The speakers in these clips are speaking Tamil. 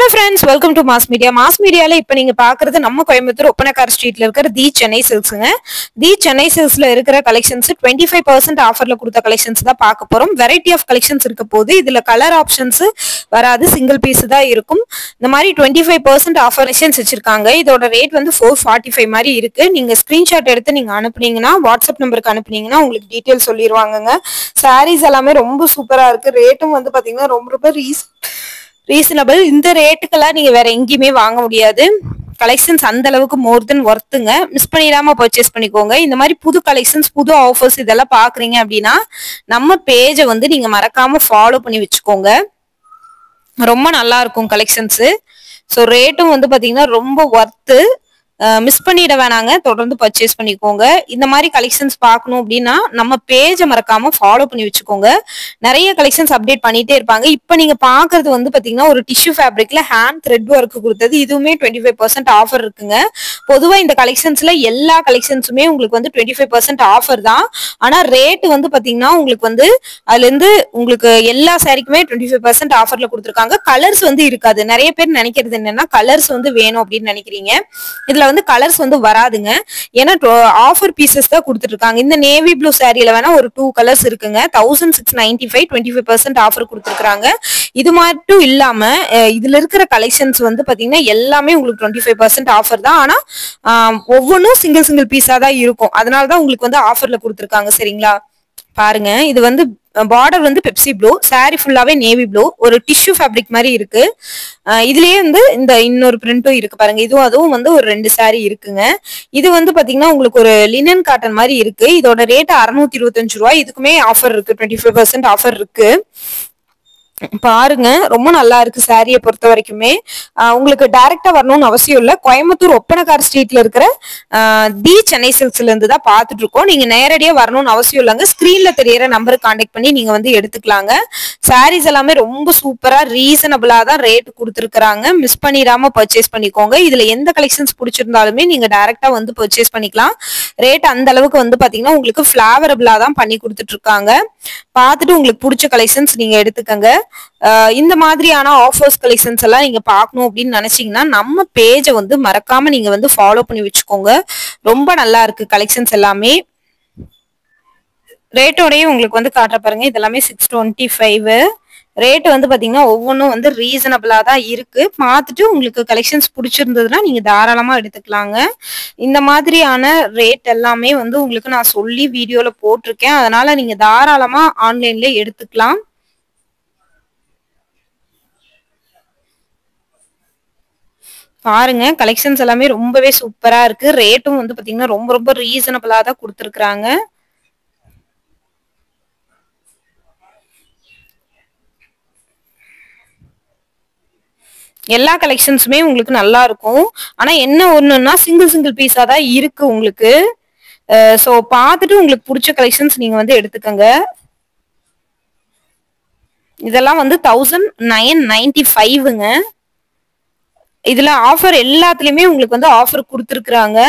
Hello friends, welcome to Mass Media. Mass Media la இப்ப நீங்க பாக்குறது நம்ம கோயம்புத்தூர் ஒப்பனக்கார் ஸ்ட்ரீட்ல இருக்கிற தி சென்னை சில்க்ஸ்ங்க. தி சென்னை சில்க்ஸ்ல இருக்கிற கலெக்ஷன்ஸ் 25% ஆஃபர்ல கொடுத்த கலெக்ஷன்ஸ் தான் பார்க்க போறோம். வெரைட்டி ஆஃப் கலெக்ஷன்ஸ் இருக்க போது இதுல கலர் ஆப்ஷன்ஸ் வராது, சிங்கிள் பீஸ் தான் இருக்கும். இந்த மாதிரி 25% ஆஃபர் கலெக்ஷன்ஸ் வச்சிருக்காங்க. இதோட ரேட் வந்து 445 மாதிரி இருக்கு. நீங்க ஸ்கிரீன்ஷாட் எடுத்து நீங்க அனுப்புனீங்கன்னா வாட்ஸ்அப் நம்பருக்கு அனுப்புனீங்கன்னா உங்களுக்கு டீடைல் சொல்லிடுவாங்கங்க. சாரீஸ் எல்லாமே ரொம்ப சூப்பரா இருக்கு. ரேட்டும் வந்து பாத்தீங்கன்னா ரொம்ப ரீசனபிள். இந்த ரேட்டுக்கெல்லாம் நீங்க வேற எங்கேயுமே வாங்க முடியாது. கலெக்ஷன்ஸ் அந்த அளவுக்கு மோர் தென் ஒர்த்துங்க. மிஸ் பண்ணிடாம பர்ச்சேஸ் பண்ணிக்கோங்க. இந்த மாதிரி புது கலெக்ஷன்ஸ், புது ஆஃபர்ஸ் இதெல்லாம் பாக்குறீங்க அப்படின்னா நம்ம பேஜை வந்து நீங்க மறக்காம ஃபாலோ பண்ணி வச்சுக்கோங்க. ரொம்ப நல்லா இருக்கும் கலெக்ஷன்ஸ். ஸோ ரேட்டும் வந்து பாத்தீங்கன்னா ரொம்ப ஒர்த்து. மிஸ் பண்ணிட வேணாங்க, தொடர்ந்து பர்ச்சேஸ் பண்ணிக்கோங்க. இந்த மாதிரி கலெக்ஷன்ஸ் பார்க்கணும் அப்படின்னா நம்ம பேஜை மறக்காம ஃபாலோ பண்ணி வச்சுக்கோங்க. நிறைய கலெக்ஷன்ஸ் அப்டேட் பண்ணிட்டே இருப்பாங்க. இப்போ நீங்க பாக்குறது வந்து பாத்தீங்கன்னா ஒரு டிஷ்யூ ஃபேப்ரிக்ல ஹேண்ட் த்ரெட் ஒர்க் கொடுத்தது. இதுவுமே 25% ஆஃபர் இருக்குங்க. பொதுவா இந்த கலெக்ஷன்ஸ்ல எல்லா கலெக்ஷன்ஸுமே உங்களுக்கு வந்து 25% ஆஃபர் தான். ஆனா ரேட் வந்து பாத்தீங்கன்னா உங்களுக்கு வந்து அதுல இருந்து உங்களுக்கு எல்லா சாரிக்குமே 25% ஆஃபர்ல கொடுத்துருக்காங்க. கலர்ஸ் வந்து இருக்காது. நிறைய பேர் நினைக்கிறது என்னன்னா கலர்ஸ் வந்து வேணும் அப்படின்னு நினைக்கிறீங்க. இதுல வந்து கலர்ஸ் வந்து வராதுங்க. ஏன்னா ஆஃபர் பீசஸ் தான் கொடுத்துட்டு இருக்காங்க. இந்த நேவி ப்ளூ சாரியில வேணா ஒரு 2 கலர்ஸ் இருக்குங்க. 1695 25% ஆஃபர் கொடுத்துருக்காங்க. இது மட்டும் இல்லாம இதுல இருக்கிற கலெக்ஷன்ஸ் வந்து பாத்தீங்கன்னா எல்லாமே உங்களுக்கு 25% ஆஃபர் தான். ஆனா ஒவ்வொன்றும் சிங்கிள் பீஸா தான் இருக்கும். அதனாலதான் உங்களுக்கு வந்து ஆஃபர்ல கொடுத்துருக்காங்க. சரிங்களா, பாருங்க. இது வந்து பார்டர் வந்து பெப்சி ப்ளூ, சாரி ஃபுல்லாவே நேவி ப்ளூ, ஒரு டிஷ்யூ ஃபேப்ரிக் மாதிரி இருக்கு. இதுலயே வந்து இந்த இன்னொரு பிரிண்டும் இருக்கு பாருங்க. இதுவும் அதுவும் வந்து ஒரு 2 சாரி இருக்குங்க. இது வந்து பாத்தீங்கன்னா உங்களுக்கு ஒரு லினன் காட்டன் மாதிரி இருக்கு. இதோட ரேட் 625 ரூபாய். இதுக்குமே ஆஃபர் இருக்கு, 25% ஆஃபர் இருக்கு. பாருங்க, ரொம்ப நல்லா இருக்கு. சாரியை பொறுத்த வரைக்குமே உங்களுக்கு டைரக்டா வரணும்னு அவசியம் இல்ல. கோயம்புத்தூர் ஒப்பனக்கார் ஸ்ட்ரீட்ல இருக்கிற தி சென்னை சில்க்ஸ்ல இருந்து தான் பாத்துட்டு இருக்கோம். நீங்க நேரடியா வரணும்னு அவசியம் இல்லைங்க. ஸ்கிரீன்ல தெரியற நம்பருக்கு கான்டாக்ட் பண்ணி நீங்க வந்து எடுத்துக்கலாங்க. சாரீஸ் எல்லாமே ரொம்ப சூப்பரா ரீசனபிளா தான் ரேட் கொடுத்துருக்காங்க. மிஸ் பண்ணிடாம பர்ச்சேஸ் பண்ணிக்கோங்க. இதுல எந்த கலெக்ஷன்ஸ் பிடிச்சிருந்தாலுமே நீங்க டைரக்டா வந்து பர்ச்சேஸ் பண்ணிக்கலாம். ரேட் அந்த அளவுக்கு வந்து பாத்தீங்கன்னா உங்களுக்கு ஃபிளேவரபிளா தான் பண்ணி கொடுத்துட்டு இருக்காங்க. பார்த்துட்டு உங்களுக்கு பிடிச்ச கலெக்ஷன்ஸ் நீங்க எடுத்துக்கங்க. இந்த மாதிரியான ஆஃபர்ஸ் கலெக்ஷன்ஸ் எல்லாம் நீங்க பார்க்கணும் அப்படின்னு நினைச்சீங்கன்னா நம்ம பேஜை வந்து மறக்காம நீங்க வந்து ஃபாலோ பண்ணி வச்சுக்கோங்க. ரொம்ப நல்லா இருக்கு கலெக்ஷன்ஸ் எல்லாமே. ரேட்டோடய உங்களுக்கு வந்து காட்டுற பாருங்க. இதெல்லாமே 625. ரேட் வந்து பாத்தீங்கன்னா ஒவ்வொன்றும் வந்து ரீசனபிளா தான் இருக்கு. பார்த்துட்டு உங்களுக்கு கலெக்ஷன்ஸ் பிடிச்சிருந்ததுன்னா நீங்க தாராளமா எடுத்துக்கலாங்க. இந்த மாதிரியான ரேட் எல்லாமே வந்து உங்களுக்கு நான் சொல்லி வீடியோல போட்டிருக்கேன். அதனால நீங்க தாராளமா ஆன்லைன்ல எடுத்துக்கலாம். பாருங்க, கலெக்ஷன்ஸ் எல்லாமே ரொம்பவே சூப்பரா இருக்கு. ரேட்டும் வந்து பாத்தீங்கன்னா ரொம்ப ரீசனபிளா தான் கொடுத்துருக்காங்க. எல்லா கலெக்ஷன்ஸுமே உங்களுக்கு நல்லா இருக்கும். ஆனா என்ன ஒண்ணுன்னா சிங்கிள் பீஸா தான் இருக்கு உங்களுக்கு. சோ பார்த்துட்டு உங்களுக்கு பிடிச்ச கலெக்ஷன்ஸ் நீங்க வந்து எடுத்துக்கங்க. இதெல்லாம் வந்து 1995ங்க. இதுல ஆஃபர் எல்லாத்துலயுமே உங்களுக்கு வந்து ஆஃபர் கொடுத்துருக்காங்க.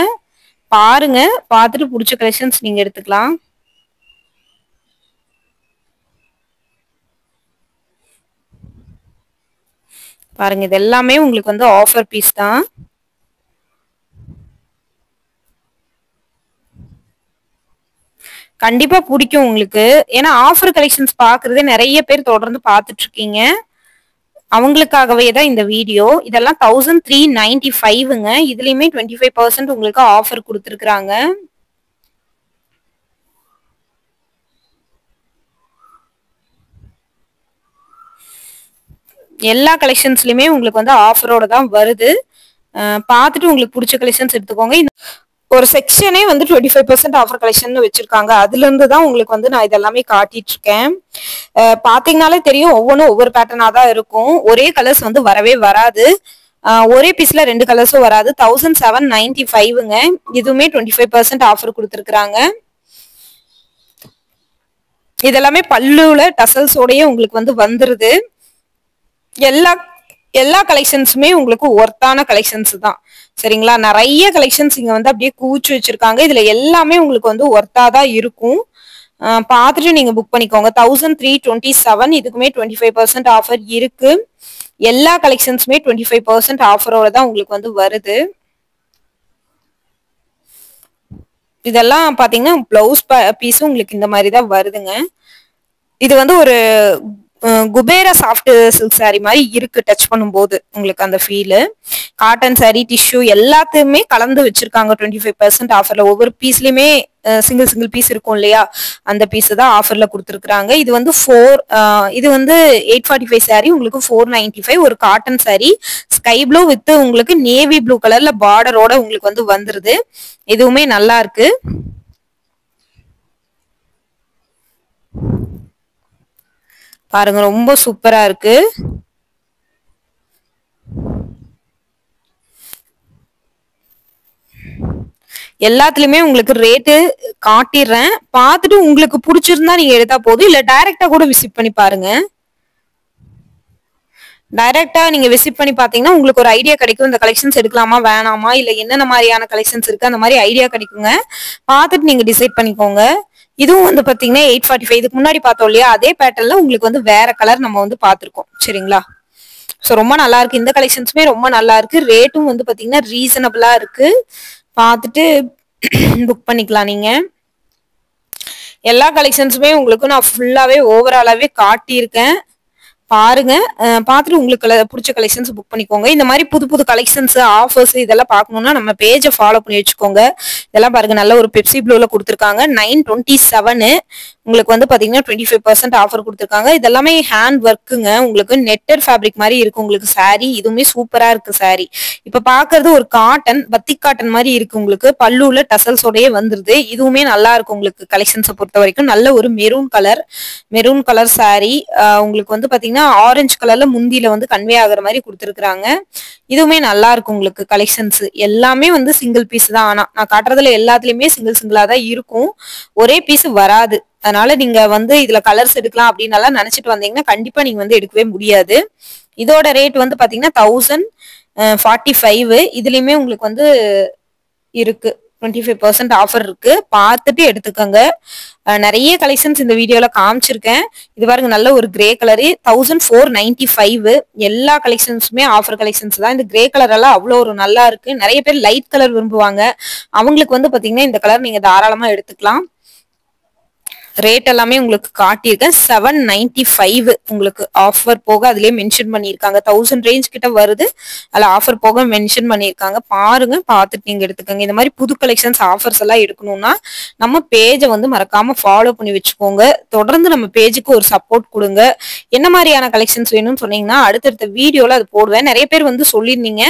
பாருங்க, பார்த்துட்டு பிடிச்ச கலெக்ஷன்ஸ் நீங்க எடுத்துக்கலாம். பாருங்க, இது எல்லாமே உங்களுக்கு வந்து ஆஃபர் பீஸ் தான். கண்டிப்பா பிடிக்கும் உங்களுக்கு. ஏன்னா ஆஃபர் கலெக்ஷன்ஸ் பாக்குறதே நிறைய பேர் தொடர்ந்து பார்த்துட்டு இருக்கீங்க. அவங்களுக்காகவே தான் இந்த வீடியோ. இதெல்லாம் 1395ங்க. இதுலயுமே 25% உங்களுக்கு ஆஃபர் கொடுத்துருக்காங்க. எல்லா கலெக்ஷன்ஸ்லயுமே உங்களுக்கு வந்து ஆஃபரோட தான் வருது. பார்த்துட்டு உங்களுக்கு பிடிச்ச கலெக்ஷன்ஸ் எடுத்துக்கோங்க. ஒரு செக்ஷனே வந்து 25% ஆஃபர் கலெக்ஷன் வச்சிருக்காங்க. அதுல இருந்து தான் உங்களுக்கு வந்து நான் இதெல்லாமே காட்டிட்டு இருக்கேன். பாத்தீங்கன்னாலே தெரியும், ஒவ்வொன்றும் ஒவ்வொரு பேட்டர்னா தான் இருக்கும். ஒரே கலர்ஸ் வந்து வரவே வராது. ஒரே பீஸ்ல 2 கலர்ஸும் வராது. 1795ங்க. இதுவுமே 25% ஆஃபர் கொடுத்துருக்காங்க. இதெல்லாமே பல்லுல டசல்ஸோடய உங்களுக்கு வந்து வந்துருது. எல்லா கலெக்ஷன்ஸுமே உங்களுக்கு ஒர்த்தான கலெக்ஷன்ஸ் தான். சரிங்களா, நிறைய கலெக்ஷன்ஸ் இங்க வந்து அப்படியே கூச்சு வச்சிருக்காங்க. இதுல எல்லாமே உங்களுக்கு வந்து ஒர்த்தா தான் இருக்கும். பார்த்துட்டு நீங்க புக் பண்ணிக்கோங்க. 1327. இதுக்குமே 25% ஆஃபர் இருக்கு. எல்லா கலெக்ஷன்ஸுமே 25% ஆஃபரோட தான் உங்களுக்கு வந்து வருது. இதெல்லாம் பாத்தீங்கன்னா பிளவுஸ் பீஸும் உங்களுக்கு இந்த மாதிரி தான் வருதுங்க. இது வந்து ஒரு குபேரா சாஃப்ட் சில்க் சாரி மாதிரி இருக்கு டச் பண்ணும்போது உங்களுக்கு அந்த ஃபீல். காட்டன் சாரி டிஷ்யூ எல்லாத்தையுமே கலந்து வச்சிருக்காங்க 25% ஆஃபர்ல. ஒவ்வொரு பீஸ்லயுமே சிங்கிள் பீஸ் இருக்கும் இல்லையா, அந்த பீஸ் தான் ஆஃபர்ல கொடுத்துருக்காங்க. இது வந்து இது வந்து 845 சாரி உங்களுக்கு 495. ஒரு cotton sorry sky blue with உங்களுக்கு நேவி ப்ளூ கலர்ல பார்டரோட உங்களுக்கு வந்து வந்துருது. இதுவுமே நல்லா இருக்கு. பாருங்க ரொம்ப சூப்பரா இருக்கு. எல்லாத்துலயுமே உங்களுக்கு ரேட்டு காட்டிடுறேன். பார்த்துட்டு உங்களுக்கு பிடிச்சிருந்தா நீங்க எடுத்தா போதும், இல்ல டைரக்டா கூட விசிட் பண்ணி பாருங்க. டைரக்டா நீங்க விசிட் பண்ணி பாத்தீங்கன்னா உங்களுக்கு ஒரு ஐடியா கிடைக்கும். இந்த கலெக்ஷன்ஸ் எடுக்கலாமா வேணாமா, இல்ல என்னென்ன மாதிரியான கலெக்ஷன்ஸ் இருக்கு அந்த மாதிரி ஐடியா கிடைக்குங்க. பார்த்துட்டு நீங்க டிசைட் பண்ணிக்கோங்க. இதுவும் வந்து பாத்தீங்கன்னா 845. இதுக்கு முன்னாடி பார்த்தோம் இல்லையா, அதே பேட்டர்ன்ல உங்களுக்கு வந்து வேற கலர் நம்ம வந்து பார்த்திருக்கோம். சரிங்களா? ஸோ ரொம்ப நல்லா இருக்கு. இந்த கலெக்ஷன்ஸுமே ரொம்ப நல்லா இருக்கு. ரேட்டும் வந்து பாத்தீங்கன்னா ரீசனபிளா இருக்கு. பார்த்துட்டு புக் பண்ணிக்கலாம் நீங்க. எல்லா கலெக்ஷன்ஸுமே உங்களுக்கு நான் ஃபுல்லாவே ஓவராலாவே காட்டியிருக்கேன். பாருங்க, பார்த்துட்டு உங்களுக்கு பிடிச்ச கலெக்ஷன்ஸ் புக் பண்ணிக்கோங்க. இந்த மாதிரி புது கலெக்ஷன்ஸ் ஆஃபர்ஸ் இதெல்லாம் பார்க்கணும்னா நம்ம பேஜை ஃபாலோ பண்ணி வச்சுக்கோங்க. இதெல்லாம் பாருங்க, நல்ல ஒரு பெப்சி ப்ளூல கொடுத்துருக்காங்க. 927 உங்களுக்கு வந்து பாத்தீங்கன்னா 25% ஆஃபர் கொடுத்துருக்காங்க. இதெல்லாமே ஹேண்ட் ஒர்க்குங்க. உங்களுக்கு நெட்டட் ஃபேப்ரிக் மாதிரி இருக்கு உங்களுக்கு சாரி. இதுவுமே சூப்பரா இருக்கு சாரி. இப்ப பாக்குறது ஒரு காட்டன், பத்திக் காட்டன் மாதிரி இருக்கு. உங்களுக்கு பல்லுல டசல்ஸோடயே வந்துருது. இதுவுமே நல்லா இருக்கு உங்களுக்கு கலெக்ஷன்ஸை பொறுத்த வரைக்கும். நல்ல ஒரு மெரூன் கலர் சாரி. உங்களுக்கு வந்து பாத்தீங்கன்னா ஆரஞ்சு கலர்ல முந்தியில வந்து கன்வே ஆகுற மாதிரி கொடுத்துருக்காங்க. இதுவுமே நல்லா இருக்கு உங்களுக்கு கலெக்ஷன்ஸ். எல்லாமே வந்து சிங்கிள் பீஸ் தான். ஆனா நான் காட்டுறதுல எல்லாத்துலயுமே சிங்கிளா தான் இருக்கும், ஒரே பீஸ் வராது. அதனால நீங்க வந்து இதுல கலர்ஸ் எடுக்கலாம் அப்படின்னு நினைச்சிட்டு வந்தீங்கன்னா கண்டிப்பா நீங்க வந்து எடுக்கவே முடியாது. இதோட ரேட் வந்து பாத்தீங்கன்னா 1045. இதுலயுமே உங்களுக்கு வந்து இருக்கு 25% ஆஃபர் இருக்கு. பார்த்துட்டு எடுத்துக்கோங்க. நிறைய கலெக்ஷன்ஸ் இந்த வீடியோல காமிச்சிருக்கேன். இது பாருங்க, நல்ல ஒரு கிரே கலரு 1495. எல்லா கலெக்ஷன்ஸுமே ஆஃபர் கலெக்ஷன்ஸ் தான். இந்த கிரே கலர் எல்லாம் அவ்வளோ ஒரு நல்லா இருக்கு. நிறைய பேர் லைட் கலர் விரும்புவாங்க. அவங்களுக்கு வந்து பாத்தீங்கன்னா இந்த கலர் நீங்க தாராளமா எடுத்துக்கலாம். ரேட் எல்லாமே உங்களுக்கு காட்டியிருக்கேன். 795 உங்களுக்கு ஆஃபர் போக அதுலயே மென்ஷன் பண்ணியிருக்காங்க. 1000 ரேஞ்ச் கிட்ட வருது. அதுல ஆஃபர் போக மென்ஷன் பண்ணியிருக்காங்க. பாருங்க, பார்த்துட்டு நீங்க எடுத்துக்கோங்க. இந்த மாதிரி புது கலெக்ஷன்ஸ் ஆஃபர்ஸ் எல்லாம் எடுக்கணும்னா நம்ம பேஜை வந்து மறக்காம ஃபாலோ பண்ணி வச்சுக்கோங்க. தொடர்ந்து நம்ம பேஜுக்கு ஒரு சப்போர்ட் கொடுங்க. என்ன மாதிரியான கலெக்ஷன்ஸ் வேணும்னு சொன்னீங்கன்னா அடுத்தடுத்த வீடியோல அது போடுவேன். நிறைய பேர் வந்து சொல்லியிருந்தீங்க